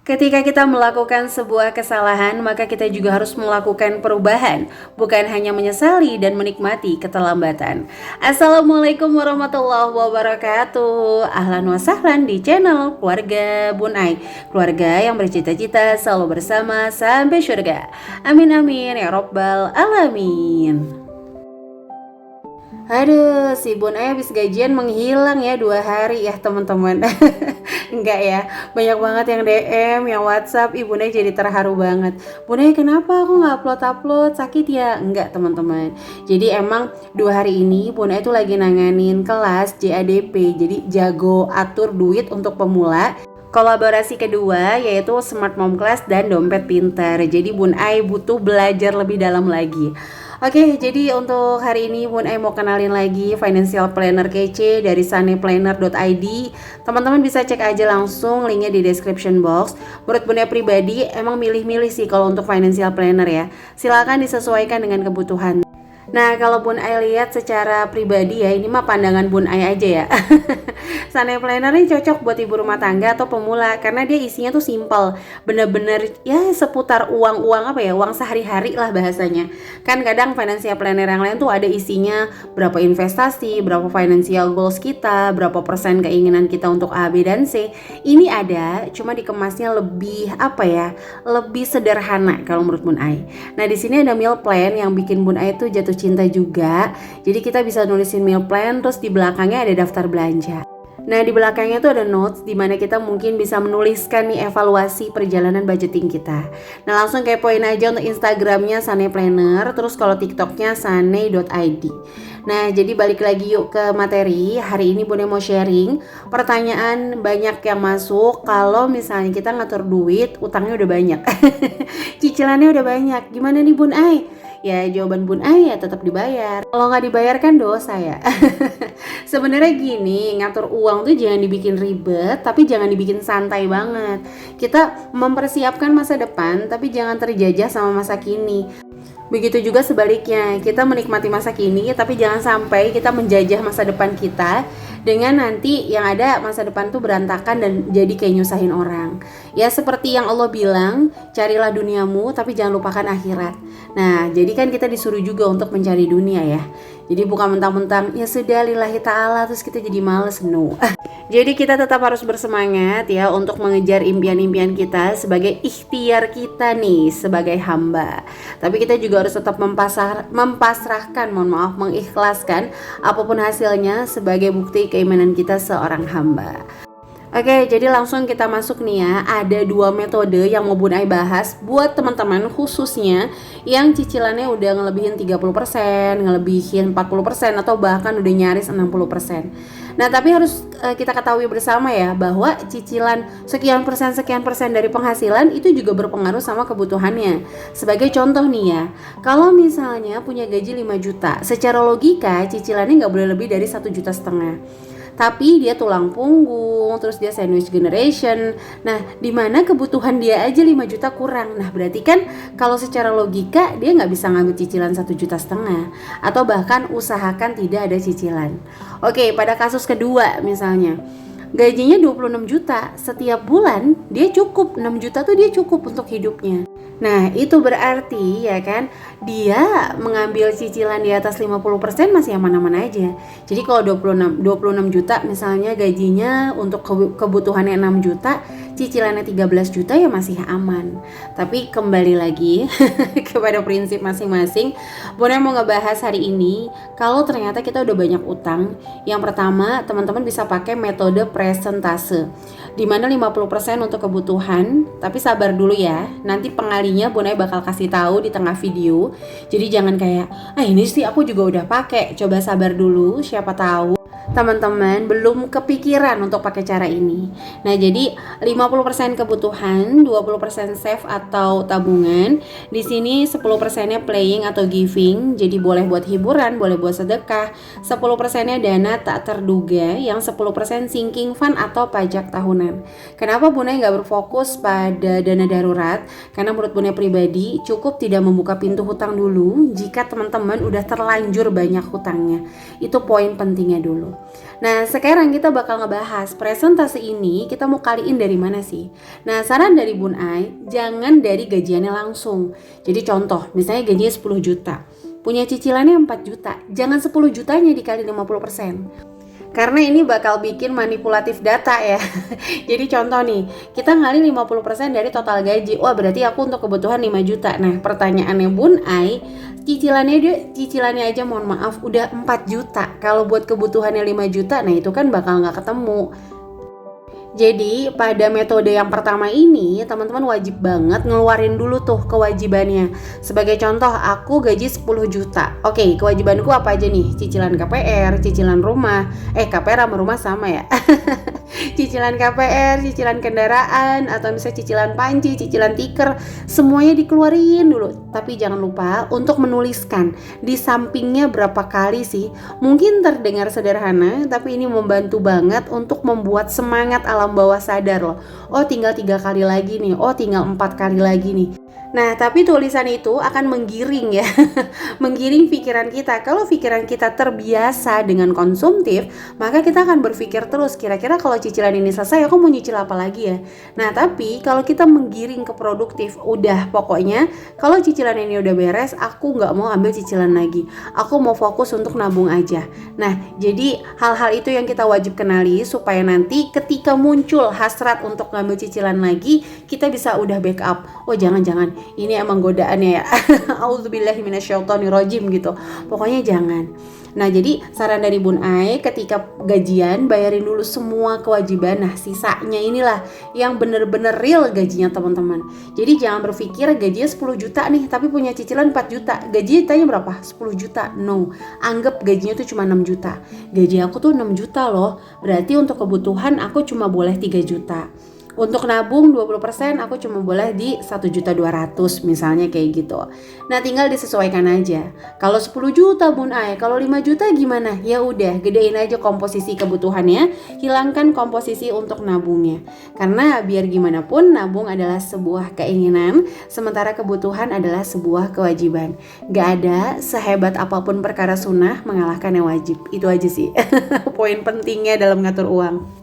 Ketika kita melakukan sebuah kesalahan, maka kita juga harus melakukan perubahan, bukan hanya menyesali dan menikmati keterlambatan. Assalamualaikum warahmatullahi wabarakatuh. Ahlan wa sahlan di channel Keluarga Bun Ai, keluarga yang bercita-cita selalu bersama sampai surga. Amin amin ya robbal alamin. Aduh, si Bun Ai habis gajian menghilang ya 2 hari ya teman-teman. Enggak ya, banyak banget yang DM, yang WhatsApp, Ibu Nay jadi terharu banget. Bun Ai kenapa aku nggak upload, sakit ya? Enggak teman-teman. Jadi emang 2 hari ini Bun Ai tuh lagi nanganin kelas JADP, jadi jago atur duit untuk pemula. Kolaborasi kedua yaitu Smart Mom Class dan Dompet Pintar. Jadi Bun Ai butuh belajar lebih dalam lagi. Oke, jadi untuk hari ini Bun Ai mau kenalin lagi financial planner kece dari saneplanner.id. Teman-teman bisa cek aja langsung linknya di description box. Menurut Bun Ai pribadi emang milih-milih sih kalau untuk financial planner ya. Silakan disesuaikan dengan kebutuhan. Nah, kalau Bun Ai lihat secara pribadi ya, ini mah pandangan Bun Ai aja ya. Sunny Planner ini cocok buat ibu rumah tangga atau pemula karena dia isinya tuh simple, bener-bener ya seputar uang-uang apa ya, uang sehari-hari lah bahasanya. Kan kadang financial planner yang lain tuh ada isinya berapa investasi, berapa financial goals kita, berapa persen keinginan kita untuk A, B, dan C. Ini ada, cuma dikemasnya lebih apa ya, lebih sederhana kalau menurut Bun Ai. Nah di sini ada meal plan yang bikin Bun Ai tuh jatuh cinta juga. Jadi kita bisa nulisin meal plan, terus di belakangnya ada daftar belanja. Nah di belakangnya tuh ada notes di mana kita mungkin bisa menuliskan nih evaluasi perjalanan budgeting kita. Nah langsung kepoin aja untuk Instagramnya Sane Planner, terus kalau TikToknya sane.id. Nah jadi balik lagi yuk ke materi. Hari ini Bun Ai mau sharing pertanyaan banyak yang masuk. Kalau misalnya kita ngatur duit, utangnya udah banyak cicilannya udah banyak, gimana nih Bun Ai? Ya jawaban Bun Ai ya tetap dibayar. Kalau nggak dibayar kan dosa ya. Sebenarnya gini, ngatur uang tuh jangan dibikin ribet, tapi jangan dibikin santai banget. Kita mempersiapkan masa depan, tapi jangan terjajah sama masa kini. Begitu juga sebaliknya, kita menikmati masa kini, tapi jangan sampai kita menjajah masa depan kita dengan nanti yang ada masa depan tuh berantakan dan jadi kayak nyusahin orang. Ya seperti yang Allah bilang, carilah duniamu tapi jangan lupakan akhirat. Nah jadi kan kita disuruh juga untuk mencari dunia ya. Jadi bukan mentang-mentang ya sudah lillahi ta'ala terus kita jadi males, no. Jadi kita tetap harus bersemangat ya untuk mengejar impian-impian kita sebagai ikhtiar kita nih sebagai hamba. Tapi kita juga harus tetap mempasrahkan, mengikhlaskan apapun hasilnya sebagai bukti keimanan kita seorang hamba. Oke, jadi langsung kita masuk nih ya. Ada 2 metode yang mau Bun Ai bahas buat teman-teman khususnya yang cicilannya udah ngelebihin 30%, ngelebihin 40% atau bahkan udah nyaris 60%. Nah, tapi harus kita ketahui bersama ya bahwa cicilan sekian persen dari penghasilan itu juga berpengaruh sama kebutuhannya. Sebagai contoh nih ya, kalau misalnya punya gaji 5 juta, secara logika cicilannya nggak boleh lebih dari 1,5 juta. Tapi dia tulang punggung, terus dia sandwich generation. Nah, di mana kebutuhan dia aja 5 juta kurang. Nah, berarti kan kalau secara logika dia nggak bisa ngambil cicilan 1,5 juta atau bahkan usahakan tidak ada cicilan. Oke, pada kasus kedua misalnya gajinya 26 juta, setiap bulan dia cukup 6 juta tuh dia cukup untuk hidupnya. Nah itu berarti ya kan dia mengambil cicilan di atas 50% masih aman-aman aja. Jadi kalau 26 juta misalnya gajinya untuk kebutuhannya 6 juta, cicilannya 13 juta ya masih aman. Tapi kembali lagi kepada prinsip masing-masing. Bun Ai mau ngebahas hari ini kalau ternyata kita udah banyak utang. Yang pertama teman-teman bisa pakai metode presentase, dimana 50% untuk kebutuhan. Tapi sabar dulu ya, nanti pengalinya Bun Ai bakal kasih tahu di tengah video. Jadi jangan kayak ini sih aku juga udah pakai. Coba sabar dulu, siapa tahu teman-teman belum kepikiran untuk pakai cara ini. Nah jadi 50% kebutuhan, 20% save atau tabungan. Di sini 10%-nya playing atau giving, jadi boleh buat hiburan, boleh buat sedekah. 10%-nya dana tak terduga, yang 10% sinking fund atau pajak tahunan. Kenapa Bun Ai nggak berfokus pada dana darurat? Karena menurut Bun Ai pribadi cukup tidak membuka pintu hutang dulu jika teman-teman udah terlanjur banyak hutangnya. Itu poin pentingnya dulu. Nah, sekarang kita bakal ngebahas presentasi ini kita mau kaliin dari mana sih? Nah, saran dari Bun Ai, jangan dari gajiannya langsung. Jadi contoh, misalnya gajinya 10 juta, punya cicilannya 4 juta, jangan 10 jutanya dikali 50%. Karena ini bakal bikin manipulatif data ya. Jadi contoh nih, kita ngalih 50% dari total gaji. Wah, berarti aku untuk kebutuhan 5 juta. Nah, pertanyaannya Bun Ai, cicilannya aja mohon maaf udah 4 juta. Kalau buat kebutuhannya 5 juta, nah itu kan bakal nggak ketemu. Jadi pada metode yang pertama ini teman-teman wajib banget ngeluarin dulu tuh kewajibannya. Sebagai contoh, aku gaji 10 juta. Oke, kewajibanku apa aja nih? Cicilan KPR, cicilan rumah. KPR sama rumah sama ya. Cicilan KPR, cicilan kendaraan, atau misalnya cicilan panci, cicilan tiker, semuanya dikeluarin dulu. Tapi jangan lupa untuk menuliskan di sampingnya berapa kali sih. Mungkin terdengar sederhana, tapi ini membantu banget untuk membuat semangat alam bawah sadar loh. Oh, tinggal 3 kali lagi nih. Oh, tinggal 4 kali lagi nih. Nah, tapi tulisan itu akan menggiring ya. Menggiring pikiran kita. Kalau pikiran kita terbiasa dengan konsumtif, maka kita akan berpikir terus, kira-kira kalau cicilan ini selesai aku mau nyicil apa lagi ya. Nah, tapi kalau kita menggiring ke produktif, udah pokoknya kalau cicilan ini udah beres, aku gak mau ambil cicilan lagi. Aku mau fokus untuk nabung aja. Nah, jadi hal-hal itu yang kita wajib kenali supaya nanti ketika muncul hasrat untuk ngambil cicilan lagi, kita bisa udah backup. Oh, jangan-jangan ini emang godaannya ya. Auzubillahi minasyaitonirrajim gitu. Pokoknya jangan. Nah, jadi saran dari Bun Ai, ketika gajian bayarin dulu semua kewajiban. Nah, sisanya inilah yang bener-bener real gajinya teman-teman. Jadi jangan berpikir gajinya 10 juta nih tapi punya cicilan 4 juta. Gaji tanya berapa? 10 juta. No. Anggap gajinya tuh cuma 6 juta. Gaji aku tuh 6 juta loh. Berarti untuk kebutuhan aku cuma boleh 3 juta. Untuk nabung 20% aku cuma boleh di 1.200.000 misalnya kayak gitu. Nah, tinggal disesuaikan aja. Kalau 10 juta Bun Ai, kalau 5 juta gimana? Ya udah, gedein aja komposisi kebutuhannya, hilangkan komposisi untuk nabungnya. Karena biar gimana pun nabung adalah sebuah keinginan, sementara kebutuhan adalah sebuah kewajiban. Gak ada sehebat apapun perkara sunnah mengalahkan yang wajib. Itu aja sih poin pentingnya dalam ngatur uang.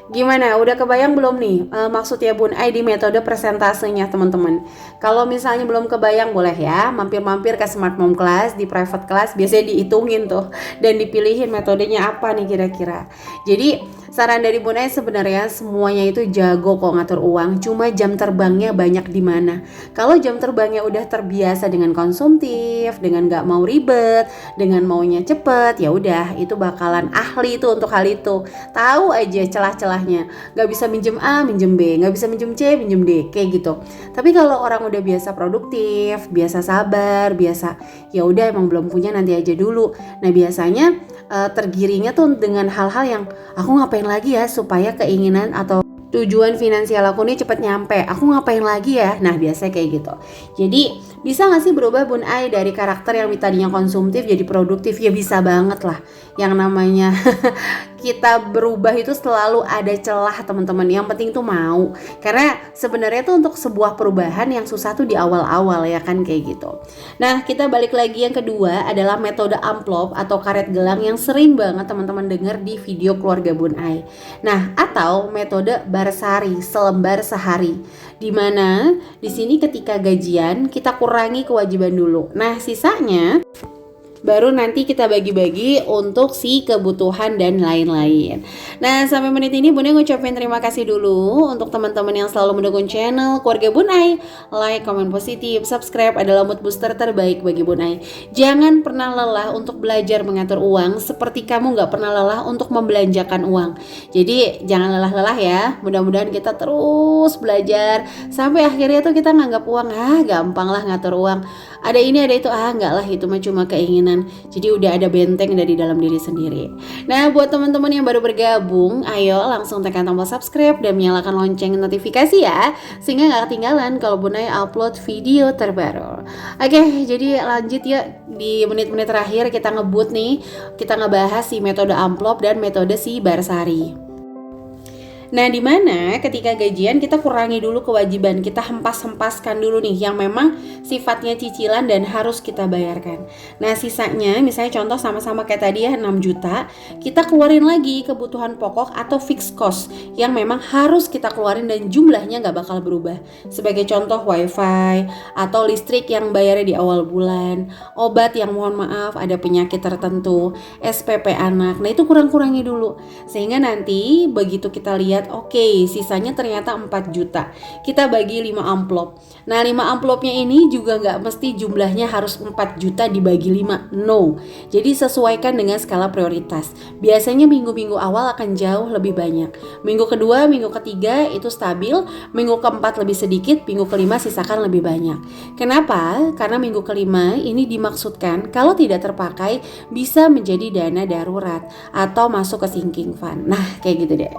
Gimana? Udah kebayang belum nih maksudnya Bun Ai di metode presentasenya teman-teman? Kalau misalnya belum kebayang, boleh ya mampir-mampir ke Smart Mom Class di private class, biasanya dihitungin tuh dan dipilihin metodenya apa nih kira-kira. Jadi saran dari Bun Ai sebenarnya semuanya itu jago kok ngatur uang, cuma jam terbangnya banyak di mana. Kalau jam terbangnya udah terbiasa dengan konsumtif, dengan gak mau ribet, dengan maunya cepet, ya udah itu bakalan ahli itu untuk hal itu. Tahu aja celah-celahnya. Gak bisa minjem A, minjem B, gak bisa minjem C, minjem D, kayak gitu. Tapi kalau orang udah biasa produktif, biasa sabar, biasa ya udah emang belum punya nanti aja dulu. Nah, biasanya tergiringnya tuh dengan hal-hal yang aku ngapain lagi ya supaya keinginan atau tujuan finansial aku nih cepet nyampe, aku ngapain lagi ya. Nah, biasanya kayak gitu. Jadi bisa gak sih berubah Bun Ai dari karakter yang tadinya konsumtif jadi produktif? Ya bisa banget lah. Yang namanya kita berubah itu selalu ada celah teman-teman. Yang penting tuh mau. Karena sebenarnya tuh untuk sebuah perubahan yang susah tuh di awal-awal ya kan kayak gitu. Nah, kita balik lagi yang kedua adalah metode amplop atau karet gelang yang sering banget teman-teman dengar di video keluarga Bun Ai. Nah, atau metode barsari, selembar sehari. Dimana di sini ketika gajian kita kurangi kewajiban dulu. Nah, sisanya baru nanti kita bagi-bagi untuk si kebutuhan dan lain-lain. Nah, sampai menit ini Bun Ai ngucapin terima kasih dulu untuk teman-teman yang selalu mendukung channel keluarga Bun Ai. Like, komen positif, subscribe adalah mood booster terbaik bagi Bun Ai. Jangan pernah lelah untuk belajar mengatur uang seperti kamu gak pernah lelah untuk membelanjakan uang. Jadi jangan lelah-lelah ya. Mudah-mudahan kita terus belajar sampai akhirnya tuh kita nganggap uang gampang lah ngatur uang. Ada ini ada itu, enggak lah, itu mah cuma keinginan. Jadi udah ada benteng dari dalam diri sendiri. Nah, buat teman-teman yang baru bergabung, ayo langsung tekan tombol subscribe dan nyalakan lonceng notifikasi ya, sehingga gak ketinggalan kalau Bun Ai upload video terbaru. Oke, jadi lanjut yuk. Di menit-menit terakhir kita ngebut nih, kita ngebahas si metode amplop dan metode si barsari. Nah, di mana ketika gajian kita kurangi dulu kewajiban, kita hempas-hempaskan dulu nih yang memang sifatnya cicilan dan harus kita bayarkan. Nah, sisanya misalnya contoh sama-sama kayak tadi ya 6 juta, kita keluarin lagi kebutuhan pokok atau fixed cost yang memang harus kita keluarin dan jumlahnya nggak bakal berubah. Sebagai contoh wifi atau listrik yang bayarnya di awal bulan, obat yang mohon maaf ada penyakit tertentu, SPP anak. Nah, itu kurang-kurangi dulu. Sehingga nanti begitu kita lihat oke, sisanya ternyata 4 juta. Kita bagi 5 amplop. Nah, 5 amplopnya ini juga nggak mesti jumlahnya harus 4 juta dibagi 5. No. Jadi sesuaikan dengan skala prioritas. Biasanya minggu-minggu awal akan jauh lebih banyak. Minggu kedua, minggu ketiga itu stabil. Minggu keempat lebih sedikit. Minggu kelima sisakan lebih banyak. Kenapa? Karena minggu kelima ini dimaksudkan kalau tidak terpakai bisa menjadi dana darurat atau masuk ke sinking fund. Nah, kayak gitu deh.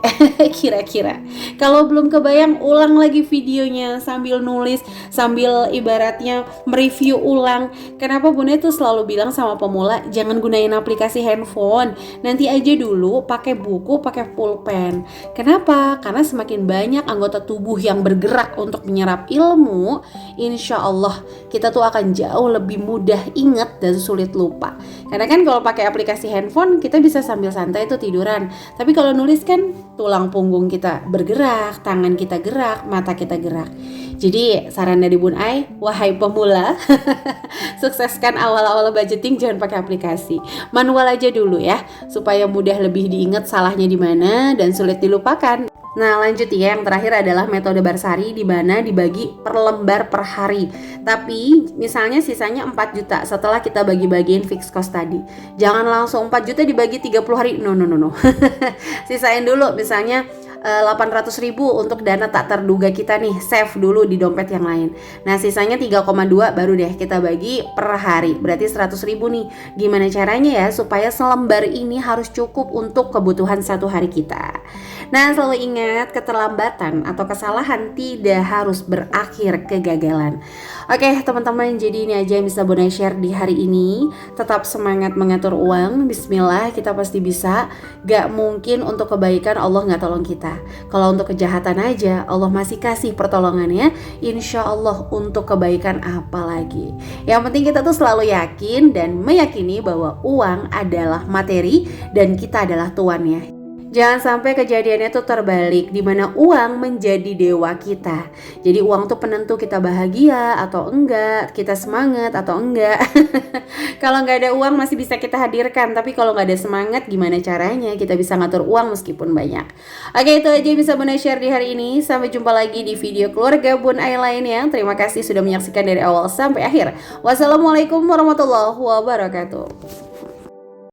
Kira-kira kalau belum kebayang, ulang lagi videonya sambil nulis, sambil ibaratnya mereview ulang. Kenapa Bunda tuh selalu bilang sama pemula jangan gunain aplikasi handphone, nanti aja dulu pakai buku, pakai pulpen. Kenapa? Karena semakin banyak anggota tubuh yang bergerak untuk menyerap ilmu, insya Allah kita tuh akan jauh lebih mudah ingat dan sulit lupa. Karena kan kalau pakai aplikasi handphone kita bisa sambil santai tuh tiduran, tapi kalau nulis kan tulang punggung kita bergerak, tangan kita gerak, mata kita gerak. Jadi saran dari Bun Ai, wahai pemula, sukseskan awal-awal budgeting jangan pakai aplikasi. Manual aja dulu ya, supaya mudah lebih diingat salahnya di mana dan sulit dilupakan. Nah, lanjut ya, yang terakhir adalah metode Barsari di mana dibagi per lembar per hari. Tapi misalnya sisanya 4 juta setelah kita bagi-bagiin fixed cost tadi. Jangan langsung 4 juta dibagi 30 hari. No. Sisain dulu misalnya 800.000 untuk dana tak terduga kita nih, save dulu di dompet yang lain. Nah, sisanya 3,2 baru deh kita bagi per hari, berarti 100.000 nih. Gimana caranya ya supaya selembar ini harus cukup untuk kebutuhan satu hari kita. Nah, selalu ingat keterlambatan atau kesalahan tidak harus berakhir kegagalan. Oke teman-teman, jadi ini aja yang bisa Bunda share di hari ini. Tetap semangat mengatur uang, bismillah kita pasti bisa. Gak mungkin untuk kebaikan Allah gak tolong kita. Kalau untuk kejahatan aja Allah masih kasih pertolongannya. Insya Allah untuk kebaikan apa lagi. Yang penting kita tuh selalu yakin dan meyakini bahwa uang adalah materi dan kita adalah tuannya. Jangan sampai kejadiannya tuh terbalik, di mana uang menjadi dewa kita. Jadi uang tuh penentu kita bahagia atau enggak, kita semangat atau enggak. Kalau nggak ada uang masih bisa kita hadirkan, tapi kalau nggak ada semangat gimana caranya kita bisa ngatur uang meskipun banyak. Oke, itu aja yang bisa Bunda share di hari ini. Sampai jumpa lagi di video keluarga Bun Ai lainnya. Terima kasih sudah menyaksikan dari awal sampai akhir. Wassalamualaikum warahmatullahi wabarakatuh.